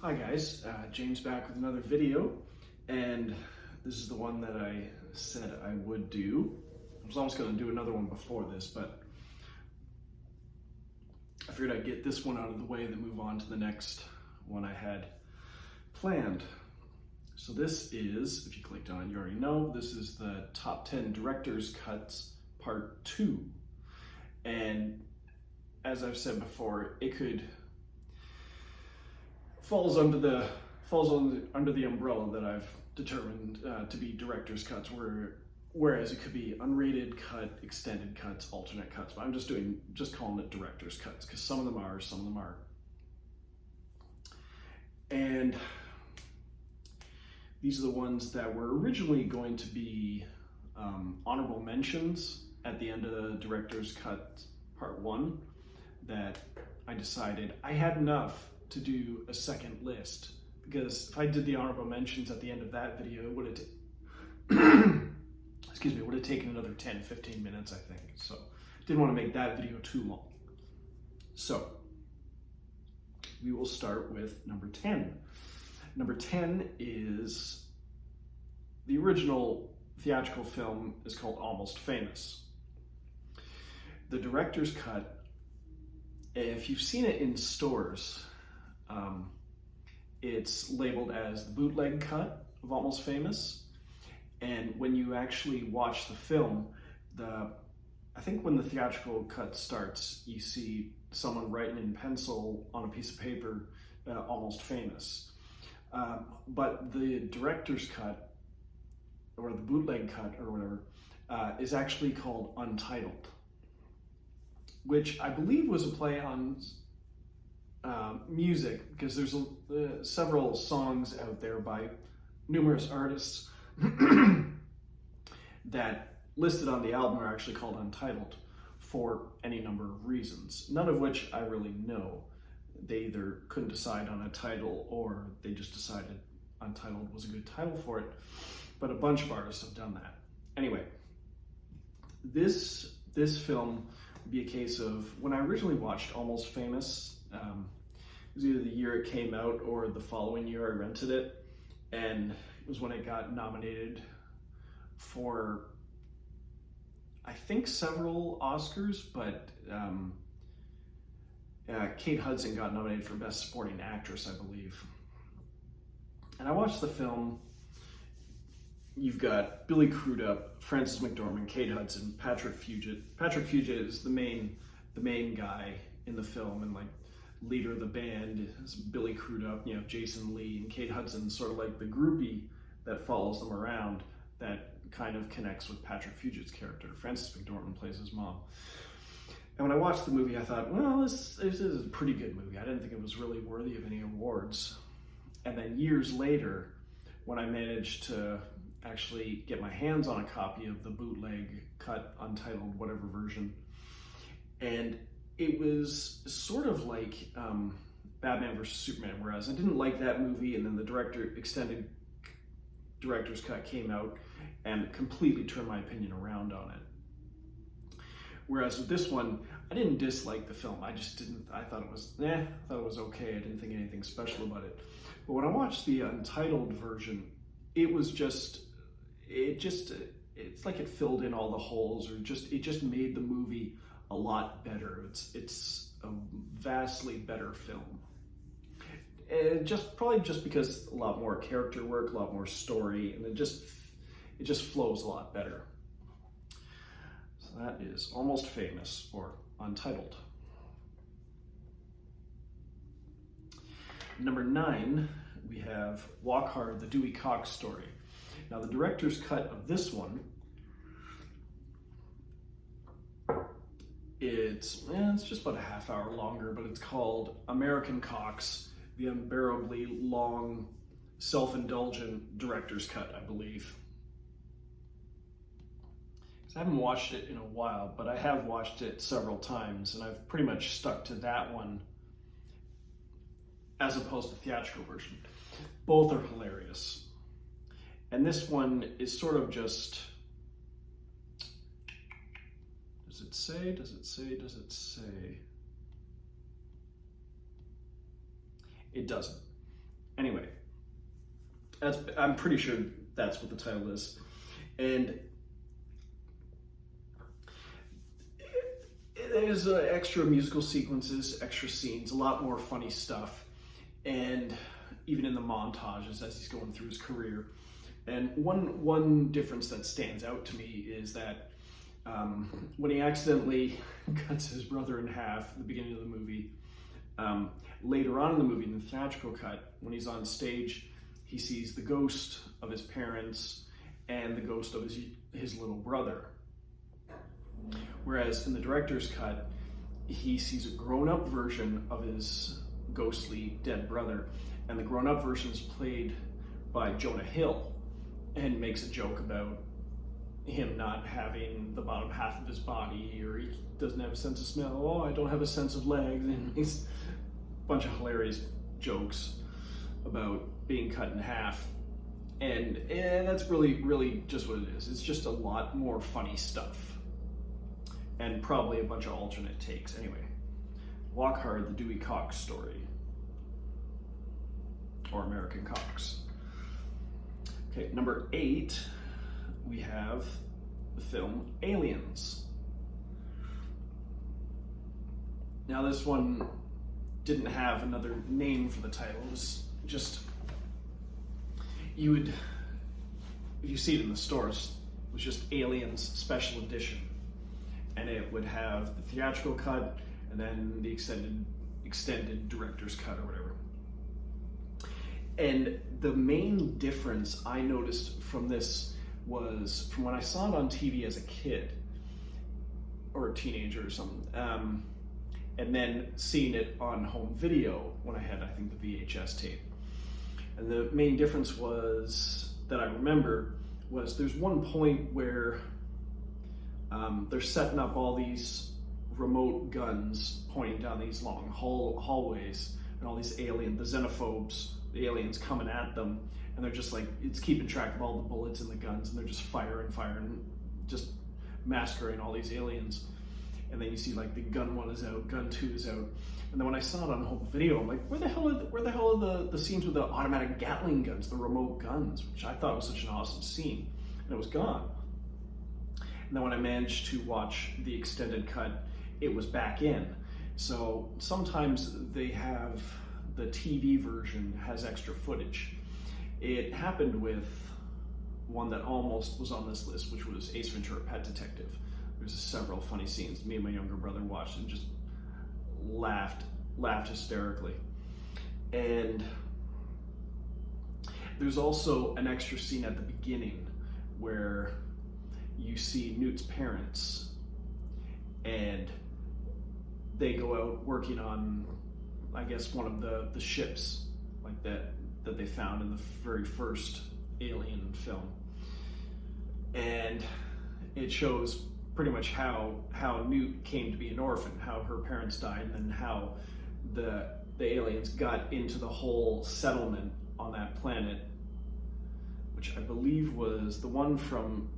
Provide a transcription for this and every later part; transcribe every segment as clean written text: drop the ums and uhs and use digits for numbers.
Hi guys, James back with another video, and this is the one that I said I would do. I was almost going to do another one before this, but I figured I'd get this one out of the way and then move on to the next one I had planned. So this is, if you clicked on it, you already know, this is the top 10 director's cuts part 2. And as I've said before, it falls under the umbrella that I've determined to be director's cuts, whereas it could be unrated cut, extended cuts, alternate cuts. But I'm just calling it director's cuts because some of them are, some of them aren't. And these are the ones that were originally going to be honorable mentions at the end of the director's cut part 1, that I decided I had enough to do a second list, because if I did the honorable mentions at the end of that video, it would have taken another 10-15 minutes, I think. So didn't want to make that video too long. So we will start with number 10. Number 10 is the original theatrical film is called Almost Famous. The director's cut, if you've seen it in stores, it's labeled as the bootleg cut of Almost Famous. And when you actually watch the film, I think when the theatrical cut starts, you see someone writing in pencil on a piece of paper, Almost Famous. But the director's cut, or the bootleg cut, or whatever, is actually called Untitled, which I believe was a play on music, because there's several songs out there by numerous artists that listed on the album are actually called Untitled for any number of reasons, none of which I really know. They either couldn't decide on a title, or they just decided Untitled was a good title for it, but a bunch of artists have done that. Anyway, this film would be a case of, when I originally watched Almost Famous, it was either the year it came out or the following year I rented it, and it was when it got nominated for, I think, several Oscars, but Kate Hudson got nominated for Best Supporting Actress, I believe. And I watched the film. You've got Billy Crudup, Frances McDormand, Kate Hudson, Patrick Fugit. Patrick Fugit is the main guy in the film, and like leader of the band is Billy Crudup, Jason Lee, and Kate Hudson, sort of like the groupie that follows them around, that kind of connects with Patrick Fugit's character. Frances McDormand plays his mom. And when I watched the movie, I thought, well, this is a pretty good movie. I didn't think it was really worthy of any awards. And then years later, when I managed to actually get my hands on a copy of the bootleg cut, Untitled, whatever version, and it was sort of like Batman vs. Superman, whereas I didn't like that movie, and then the extended director's cut came out and completely turned my opinion around on it. Whereas with this one, I didn't dislike the film. I thought it was okay. I didn't think anything special about it. But when I watched the Untitled version, it's like it filled in all the holes, or it just made the movie a lot better. It's a vastly better film. Probably just because a lot more character work, a lot more story, and it just flows a lot better. So that is Almost Famous, or Untitled. Number 9, we have Walk Hard, the Dewey Cox story. Now, the director's cut of this one, it's just about a half hour longer, but it's called American Cox, the unbearably long, self-indulgent director's cut, I believe. I haven't watched it in a while, but I have watched it several times, and I've pretty much stuck to that one as opposed to the theatrical version. Both are hilarious. And this one is sort of just, does it say? It doesn't. Anyway, I'm pretty sure that's what the title is. And there's extra musical sequences, extra scenes, a lot more funny stuff. And even in the montages as he's going through his career. And one difference that stands out to me is that when he accidentally cuts his brother in half at the beginning of the movie, later on in the movie, in the theatrical cut, when he's on stage, he sees the ghost of his parents and the ghost of his little brother. Whereas in the director's cut, he sees a grown-up version of his ghostly dead brother, and the grown-up version is played by Jonah Hill, and makes a joke about him not having the bottom half of his body, or he doesn't have a sense of smell. Oh, I don't have a sense of legs, and makes a bunch of hilarious jokes about being cut in half. And that's really just what it is. It's just a lot more funny stuff, and probably a bunch of alternate takes. Anyway, Walk Hard, the Dewey Cox story, or American Cox. Okay, number 8, we have the film Aliens. Now this one didn't have another name for the title. It was just, if you see it in the stores, it was just Aliens Special Edition. And it would have the theatrical cut and then the extended director's cut or whatever. And the main difference I noticed from this was from when I saw it on TV as a kid or a teenager or something, and then seeing it on home video when I had, I think, the VHS tape. And the main difference was, that I remember, was there's one point where they're setting up all these remote guns pointing down these long hallways, and all these the xenophobes, the aliens coming at them, and they're just like, it's keeping track of all the bullets in the guns, and they're just firing, just massacring all these aliens. And then you see like the gun 1 is out, gun 2 is out, and then when I saw it on home video, I'm like, where the hell are the scenes with the automatic Gatling guns, the remote guns, which I thought was such an awesome scene, and it was gone. And then when I managed to watch the extended cut, it was back in. So sometimes they have, the TV version has extra footage. It happened with one that almost was on this list, which was Ace Ventura: Pet Detective. There's several funny scenes. Me and my younger brother watched and just laughed hysterically. And there's also an extra scene at the beginning where you see Newt's parents, and they go out working on, I guess, one of the ships like that they found in the very first Alien film. And it shows pretty much how Newt came to be an orphan, how her parents died, and then how the aliens got into the whole settlement on that planet, which I believe was the one from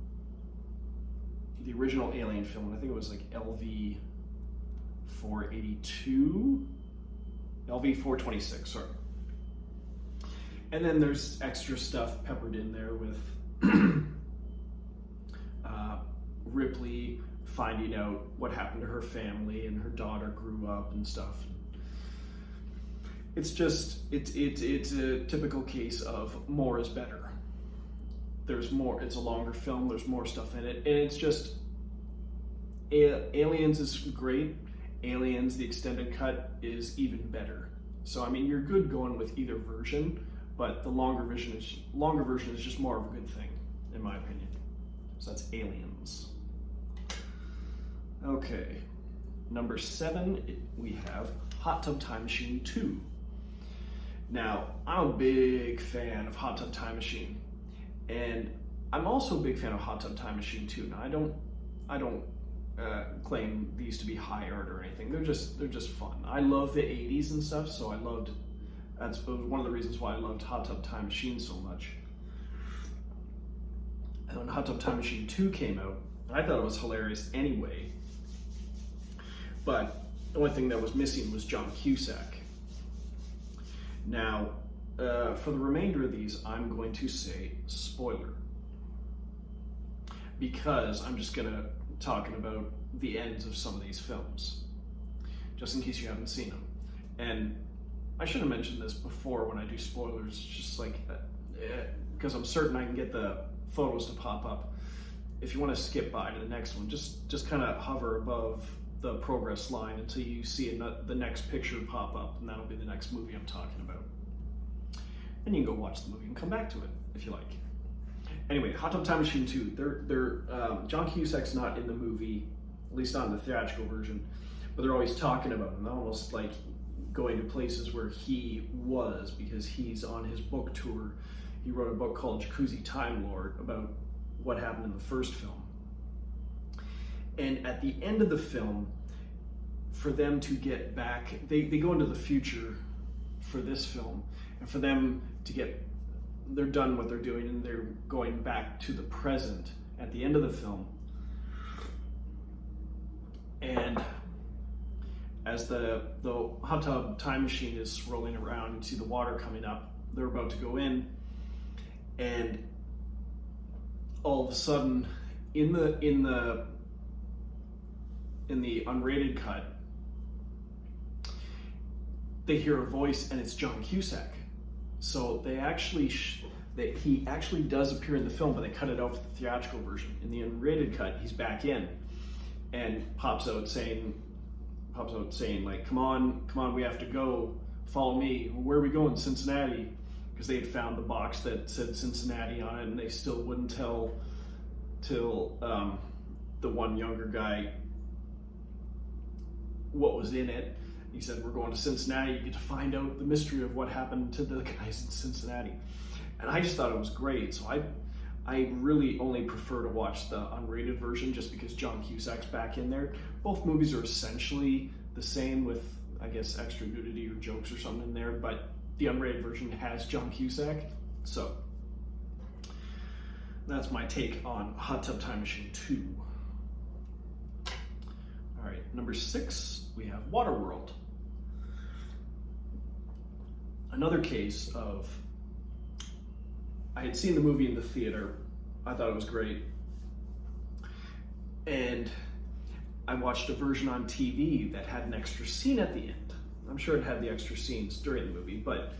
the original Alien film. I think it was like LV 482, LV 426, sorry. And then there's extra stuff peppered in there with Ripley finding out what happened to her family, and her daughter grew up and stuff. It's a typical case of more is better. There's more, it's a longer film, there's more stuff in it, and it's just, Aliens is great. Aliens, the extended cut, is even better. So I mean, you're good going with either version, but the longer version is just more of a good thing, in my opinion. So that's Aliens. Okay, number 7, we have Hot Tub Time Machine 2. Now, I'm a big fan of Hot Tub Time Machine, and I'm also a big fan of Hot Tub Time Machine 2. Now, I don't claim these to be high art or anything. They're just fun. I love the 80s and stuff, so that's one of the reasons why I loved Hot Tub Time Machine so much. And when Hot Tub Time Machine 2 came out, I thought it was hilarious anyway. But the only thing that was missing was John Cusack. Now, for the remainder of these, I'm going to say spoiler, because I'm just gonna talking about the ends of some of these films, just in case you haven't seen them. And I should have mentioned this before when I do spoilers, just like because I'm certain I can get the photos to pop up. If you want to skip by to the next one, just kind of hover above the progress line until you see the next picture pop up, and that'll be the next movie I'm talking about. And you can go watch the movie and come back to it if you like. Anyway, Hot Tub Time Machine 2. John Cusack's not in the movie, at least not in the theatrical version, but they're always talking about him, almost like going to places where he was, because he's on his book tour. He wrote a book called Jacuzzi Time Lord about what happened in the first film. And at the end of the film, for them to get back, they go into the future for this film, and for them to they're done what they're doing and they're going back to the present at the end of the film. And as the hot tub time machine is rolling around, you see the water coming up, they're about to go in, and all of a sudden in the unrated cut, they hear a voice, and it's John Cusack. So he actually does appear in the film, but they cut it out for the theatrical version. In the unrated cut, he's back in and pops out saying like, come on, we have to go, follow me. Where are we going? Cincinnati. Because they had found the box that said Cincinnati on it, and they still wouldn't tell till the one younger guy what was in it. He said, we're going to Cincinnati, you get to find out the mystery of what happened to the guys in Cincinnati. And I just thought it was great. So I really only prefer to watch the unrated version, just because John Cusack's back in there. Both movies are essentially the same, with, I guess, extra nudity or jokes or something in there, but the unrated version has John Cusack. So that's my take on Hot Tub Time Machine 2. All right, number 6, we have Waterworld. Another case of, I had seen the movie in the theater, I thought it was great, and I watched a version on TV that had an extra scene at the end. I'm sure it had the extra scenes during the movie, but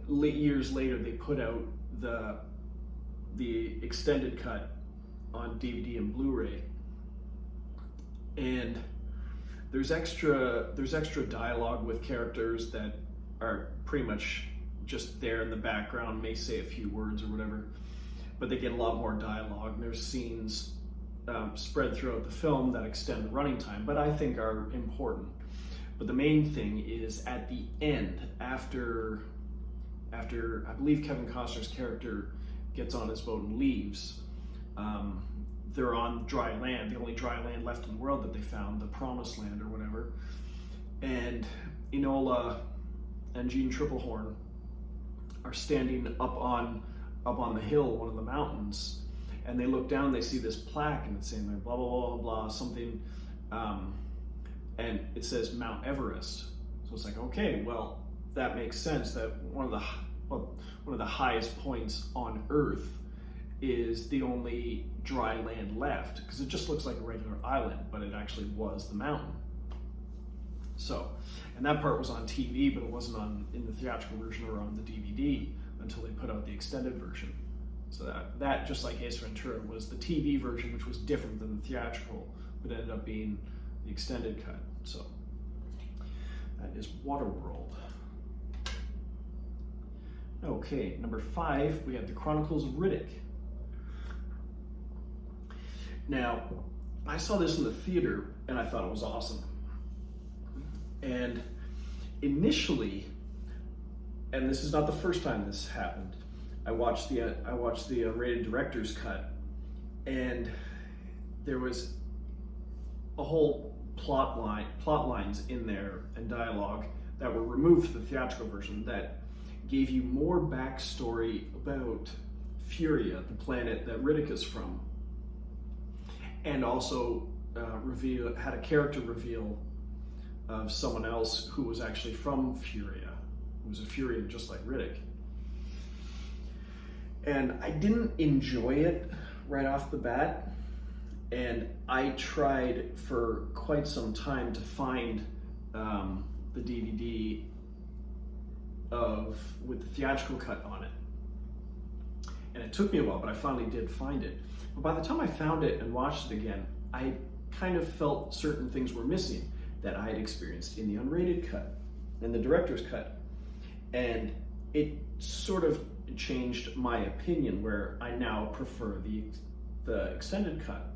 years later they put out the extended cut on DVD and Blu-ray, and there's extra dialogue with characters that are pretty much just there in the background, may say a few words or whatever, but they get a lot more dialogue, and there's scenes spread throughout the film that extend the running time, but I think are important. But the main thing is at the end, after I believe Kevin Costner's character gets on his boat and leaves, they're on dry land, the only dry land left in the world that they found, the Promised Land or whatever. And Enola and Jean Triplehorn are standing up on the hill, one of the mountains, and they look down, they see this plaque, and it's saying like blah, blah, blah, blah, something, and it says Mount Everest. So it's like, okay, well, that makes sense that one of the highest points on Earth is the only dry land left, because it just looks like a regular island, but it actually was the mountain. So, and that part was on TV, but it wasn't in the theatrical version or on the DVD until they put out the extended version. So that just like Ace Ventura was the TV version, which was different than the theatrical, but ended up being the extended cut. So that is Waterworld. Okay, number 5, we have the Chronicles of Riddick. Now, I saw this in the theater and I thought it was awesome. And initially, and this is not the first time this happened, I watched the rated director's cut, and there was a whole plot lines in there and dialogue that were removed from the theatrical version that gave you more backstory about Furia, the planet that Riddick is from, and also had a character reveal of someone else who was actually from Furia, who was a Furian just like Riddick. And I didn't enjoy it right off the bat. And I tried for quite some time to find the DVD with the theatrical cut on it. And it took me a while, but I finally did find it. But by the time I found it and watched it again, I kind of felt certain things were missing that I had experienced in the unrated cut and the director's cut. And it sort of changed my opinion, where I now prefer the extended cut.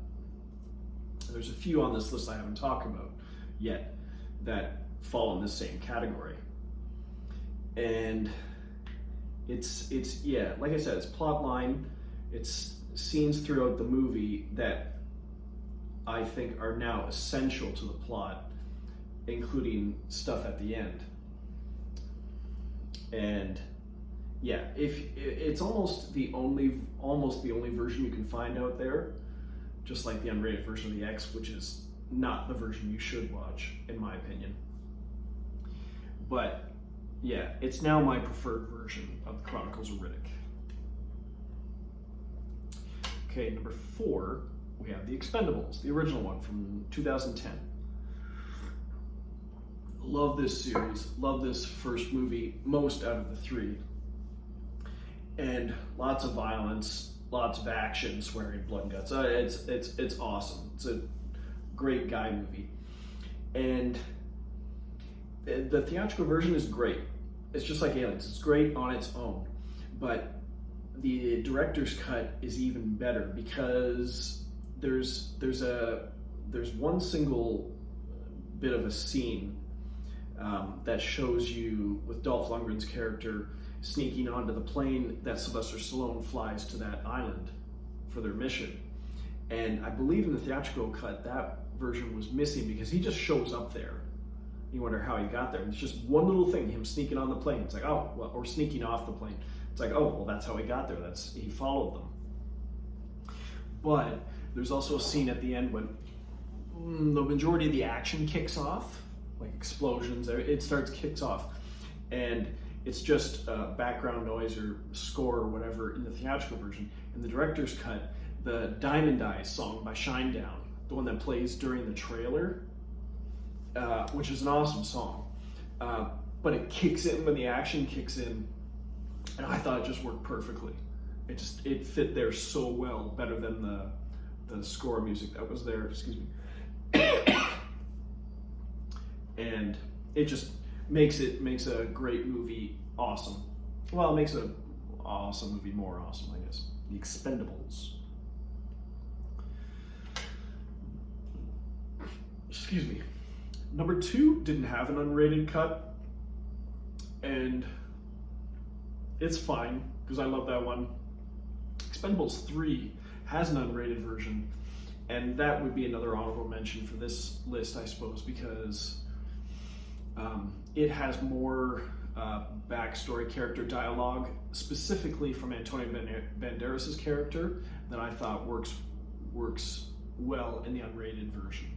There's a few on this list I haven't talked about yet that fall in the same category. And it's yeah, like I said, it's plot line, it's scenes throughout the movie that I think are now essential to the plot, including stuff at the end. And yeah, if it's almost the only version you can find out there, just like the unrated version of the X, which is not the version you should watch, in my opinion. But yeah, it's now my preferred version of the Chronicles of Riddick. Okay, number 4, we have the Expendables, the original one from 2010. Love this series, love this first movie most out of the 3. And lots of violence, lots of action, swearing, blood and guts. It's awesome. It's a great guy movie. And the theatrical version is great. It's just like Aliens. It's great on its own. But the director's cut is even better, because there's one single bit of a scene that shows you with Dolph Lundgren's character sneaking onto the plane that Sylvester Stallone flies to that island for their mission. And I believe in the theatrical cut, that version was missing because he just shows up there. You wonder how he got there. It's just one little thing, him sneaking on the plane. It's like, oh, well, or sneaking off the plane. It's like, oh, well, that's how he got there. He followed them. But there's also a scene at the end when the majority of the action kicks off, like explosions, kicks off. And it's just background noise or score or whatever in the theatrical version. In the director's cut, the Diamond Eyes song by Shinedown, the one that plays during the trailer, which is an awesome song. But it kicks in when the action kicks in, and I thought it just worked perfectly. It fit there so well, better than the score music that was there, excuse me. And it just makes a great movie awesome. Well, it makes an awesome movie more awesome, I guess. The Expendables. Excuse me. Number 2 didn't have an unrated cut, and it's fine because I love that one. Expendables 3 has an unrated version, and that would be another honorable mention for this list, I suppose, because it has more backstory character dialogue, specifically from Antonio Banderas' character, that I thought works well in the unrated version.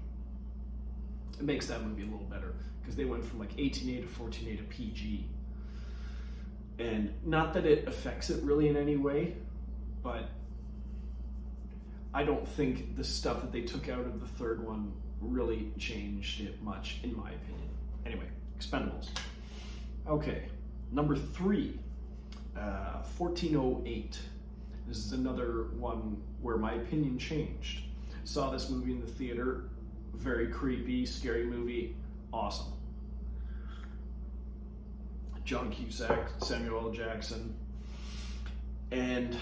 It makes that movie a little better, because they went from like 18A to 14A to PG. And not that it affects it really in any way, but I don't think the stuff that they took out of the third one really changed it much, in my opinion. Anyway, Expendables. Okay, number 3, 1408. This is another one where my opinion changed. Saw this movie in the theater, very creepy, scary movie, awesome. John Cusack, Samuel L. Jackson, and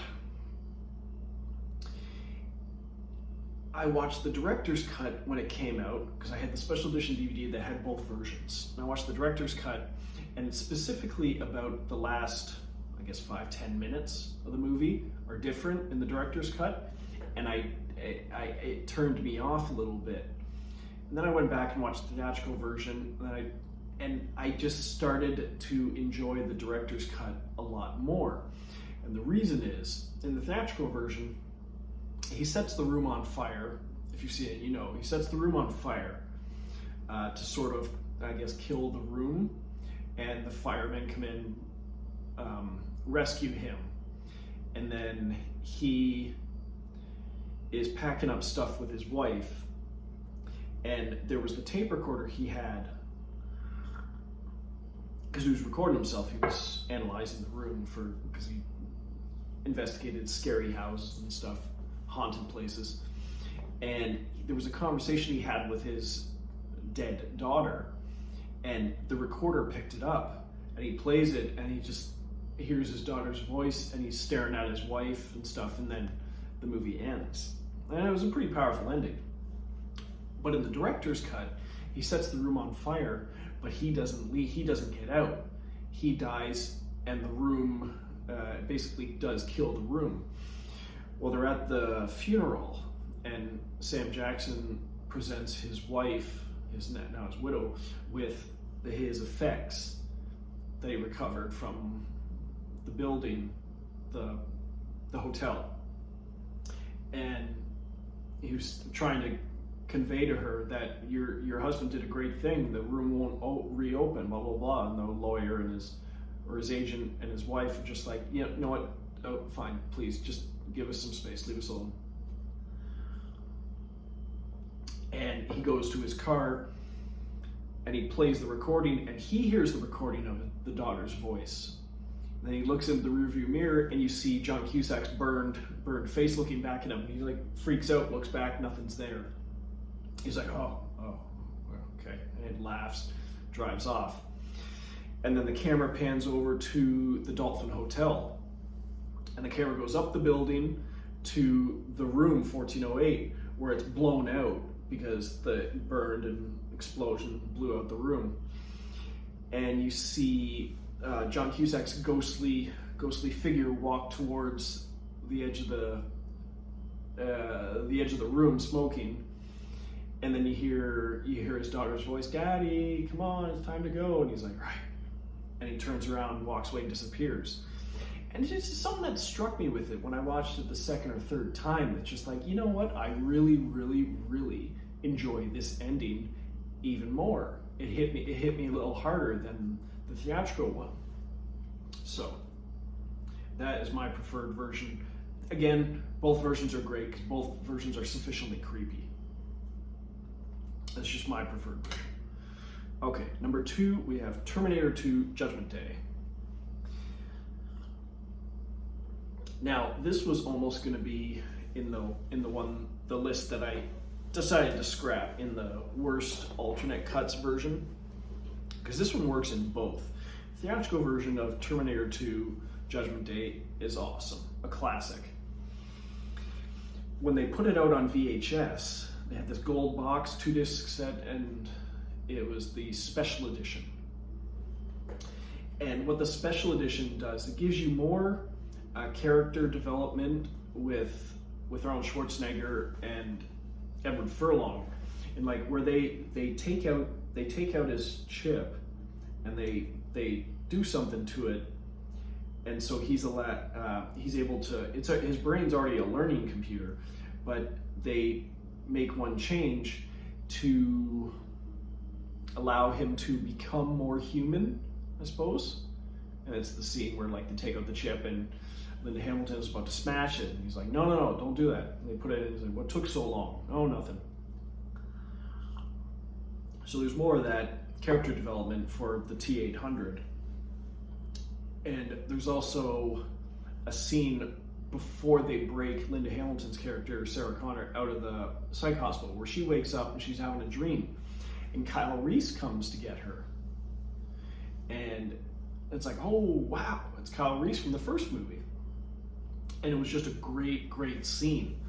I watched the director's cut when it came out, because I had the special edition DVD that had both versions. And I watched the director's cut, and it's specifically about the last, I guess, 5-10 minutes of the movie are different in the director's cut, and it turned me off a little bit. And then I went back and watched the theatrical version, and I just started to enjoy the director's cut a lot more. And the reason is, in the theatrical version, he sets the room on fire. If you see it, you know. He sets the room on fire to sort of, I guess, kill the room, and the firemen come in, rescue him. and then he is packing up stuff with his wife, and there was the tape recorder he had, because he was recording himself. He was analyzing the room because he investigated scary houses and stuff, haunted places, and there was a conversation he had with his dead daughter, and the recorder picked it up, and he plays it, and he just hears his daughter's voice, and he's staring at his wife and stuff, and then the movie ends. And it was a pretty powerful ending. But in the director's cut, he sets the room on fire, but he doesn't leave, he doesn't get out. He dies, and the room basically does kill the room. Well, they're at the funeral, and Sam Jackson presents his wife, now his widow, with his effects that he recovered from the building, the hotel. And he was trying to convey to her that your husband did a great thing, the room won't reopen, blah blah blah. And the lawyer and his agent and his wife are just like, yeah, you know what, oh fine, please just give us some space, leave us alone. And he goes to his car and he plays the recording, and he hears the recording of the daughter's voice. And then he looks in the rearview mirror, and you see John Cusack's burned face looking back at him. He like freaks out, looks back, nothing's there. He's like, oh, okay, and he laughs, drives off. And then the camera pans over to the Dolphin Hotel, and the camera goes up the building to the room 1408, where it's blown out because the burned and explosion blew out the room. And you see John Cusack's ghostly figure walk towards the edge of the room, smoking. And then you hear his daughter's voice, "Daddy, come on, it's time to go." And he's like, "Right." And he turns around, walks away, and disappears. And it's just something that struck me with it when I watched it the second or third time. It's just like, you know what? I really, really, really enjoy this ending even more. It hit me a little harder than the theatrical one. So that is my preferred version. Again, both versions are great because both versions are sufficiently creepy. That's just my preferred version. Okay, number 2, we have Terminator 2 Judgment Day. Now, this was almost going to be in the list that I decided to scrap in the worst alternate cuts version, because this one works in both. The theatrical version of Terminator 2 Judgment Day is awesome, a classic. When they put it out on VHS, they had this gold box, 2-disc set, and it was the special edition. And what the special edition does, it gives you more character development with Arnold Schwarzenegger and Edward Furlong, and like where they take out his chip and they do something to it, and so he's able to. His brain's already a learning computer, but they make one change to allow him to become more human, I suppose. And it's the scene where like they take out the chip and Linda Hamilton is about to smash it, and he's like, no, don't do that. And they put it in, he's like, what took so long? Oh, nothing. So there's more of that character development for the T-800. And there's also a scene before they break Linda Hamilton's character, Sarah Connor, out of the psych hospital, where she wakes up and she's having a dream. And Kyle Reese comes to get her. And it's like, oh, wow, it's Kyle Reese from the first movie. And it was just a great, great scene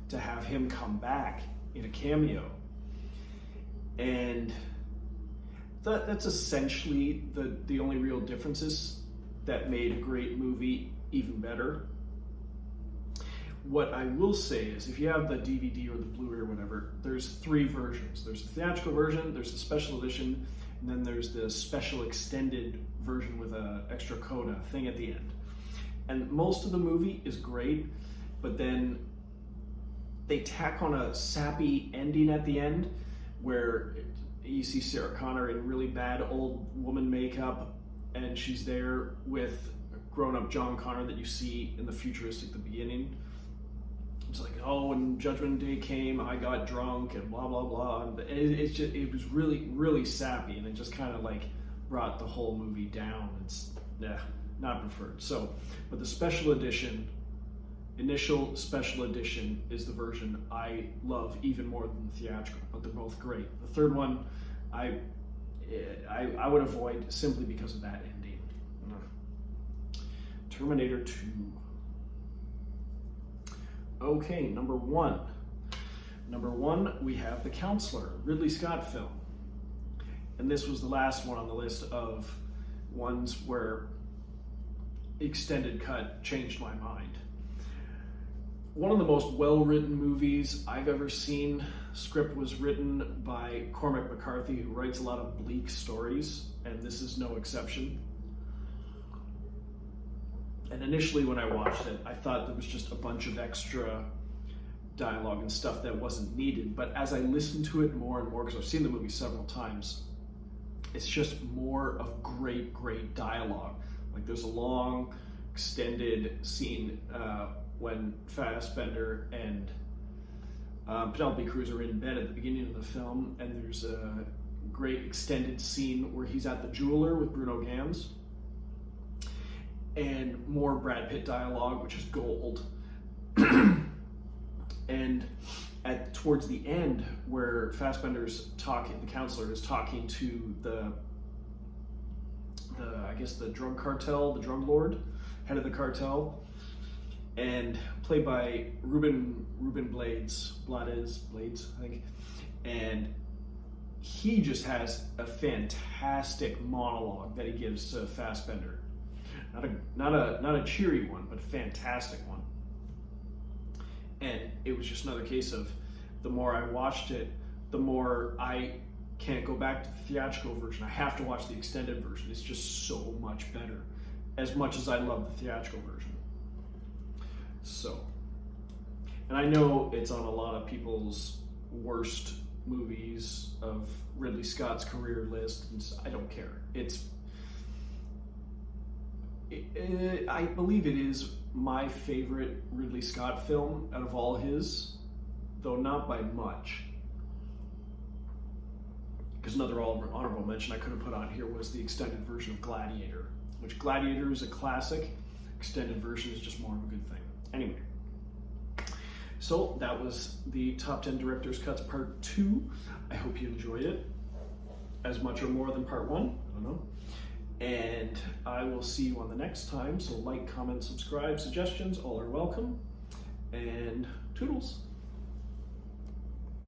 to have him come back in a cameo. And that's essentially the only real differences that made a great movie even better. What I will say is, if you have the DVD or the Blu-ray or whatever, there's 3 versions. There's the theatrical version, there's the special edition, and then there's the special extended version with an extra coda thing at the end. And most of the movie is great, but then they tack on a sappy ending at the end where you see Sarah Connor in really bad old woman makeup, and she's there with grown-up John Connor that you see in the futuristic the beginning. It's like, oh, when Judgment Day came, I got drunk and blah blah blah. And it was really, really sappy, and it just kind of like brought the whole movie down. It's not preferred. So, but the special edition, initial special edition, is the version I love even more than the theatrical. But they're both great. The third one, I would avoid simply because of that ending. Terminator 2. Okay, number one. Number one, we have The Counselor, Ridley Scott film. And this was the last one on the list of ones where extended cut changed my mind. One of the most well-written movies I've ever seen. Script was written by Cormac McCarthy, who writes a lot of bleak stories, and this is no exception. And initially when I watched it, I thought there was just a bunch of extra dialogue and stuff that wasn't needed. But as I listened to it more and more, because I've seen the movie several times, it's just more of great, great dialogue. Like there's a long, extended scene when Fassbender and Penelope Cruz are in bed at the beginning of the film, and there's a great extended scene where he's at the jeweler with Bruno Gans. And more Brad Pitt dialogue, which is gold. And towards the end, where Fassbender's talking, the counselor is talking to the drug cartel, the drug lord, head of the cartel, and played by Ruben Blades, I think, and he just has a fantastic monologue that he gives to Fassbender. Not a cheery one, but a fantastic one. And it was just another case of the more I watched it, the more I can't go back to the theatrical version. I have to watch the extended version. It's just so much better, as much as I love the theatrical version. So, and I know it's on a lot of people's worst movies of Ridley Scott's career list, and I don't care. I believe it is my favorite Ridley Scott film out of all his, though not by much. Because another honorable mention I could have put on here was the extended version of Gladiator, which Gladiator is a classic, extended version is just more of a good thing. Anyway, so that was the Top 10 Director's Cuts Part 2. I hope you enjoyed it as much or more than Part 1, I don't know. And I will see you on the next time. So like, comment, subscribe, suggestions, all are welcome. And toodles.